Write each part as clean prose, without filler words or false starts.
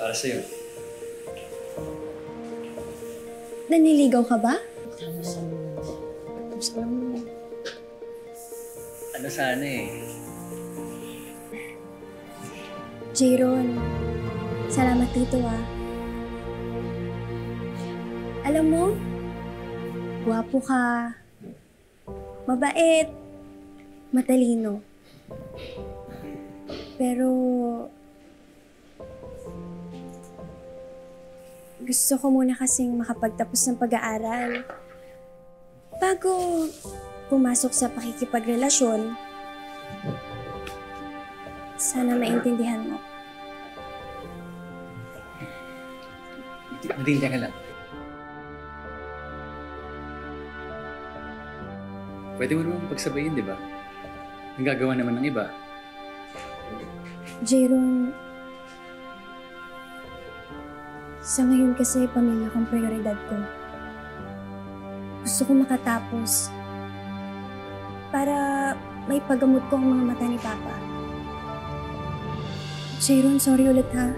Para sa'yo. Naniligaw ka ba? Ano sana eh. Jayron, salamat dito ah. Alam mo, gwapo ka, mabait, matalino. Pero gusto ko muna kasing makapagtapos ng pag-aaral bago pumasok sa pakikipagrelasyon. Sana maintindihan mo. Nadine, teka lang. Pwede mo naman pagsabayin, di ba? Ang gagawa naman ng iba. Jayron, sa ngayon kasi pamilya kong prioridad ko. Gusto ko makatapos para may paggamot ko ang mga mata ni Papa. Jayron, sorry ulit ha.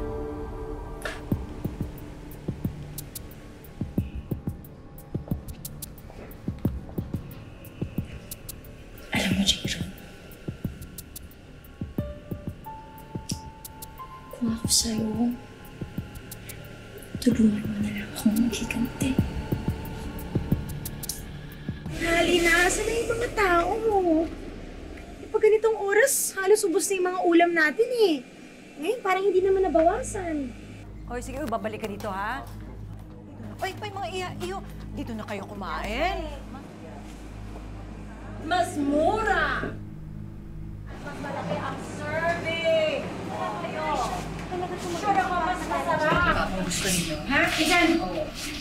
Alam mo, Jayron, kung ako sa'yo, tulungan mo na lang akong maghiganti. Halina, saan na yung mga tao mo? Pag ganitong oras, halos ubos na yung mga ulam natin eh. Ngayon, parang hindi naman nabawasan. Hoy, sige, babalik ka dito, ha? Oy, mga iyo, dito na kayo kumain. Mas mura! At mas malaki ang serving! Sure ako, mas masarap! Gusto niyo? Ha? Isan?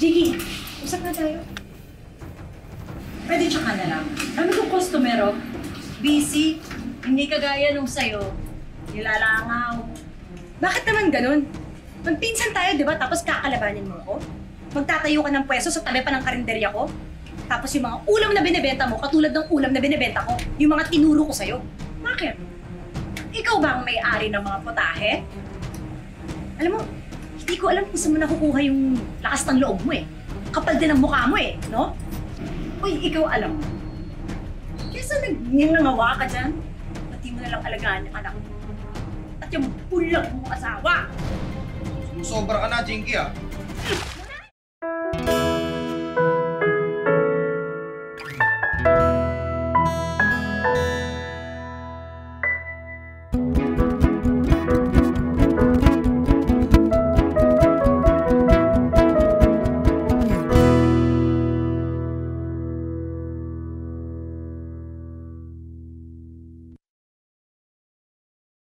Jiggy, usap na tayo. Pwede tsaka na lang. Kami kong customer, busy, hindi kagaya nung sa'yo. Nilalangaw. Bakit naman ganun? Magpinsan tayo, di ba? Tapos kakalabanin mo ako? Magtatayo ka ng pwesto sa tabi pa ng karinderya ko? Tapos yung mga ulam na binibenta mo, katulad ng ulam na binibenta ko, yung mga tinuro ko sa'yo. Bakit? Ikaw ba ang may-ari ng mga potahe? Alam mo, hindi ko alam kung saan mo nakukuha yung lakas ng loob mo eh. Kapal din ang mukha mo eh, no? Uy, ikaw alam mo. Kesa nangangawa ka dyan, pati mo nalang alagaan yung anak mo. At yung bulag mong asawa. Sumusobra ka na, Jinky ah.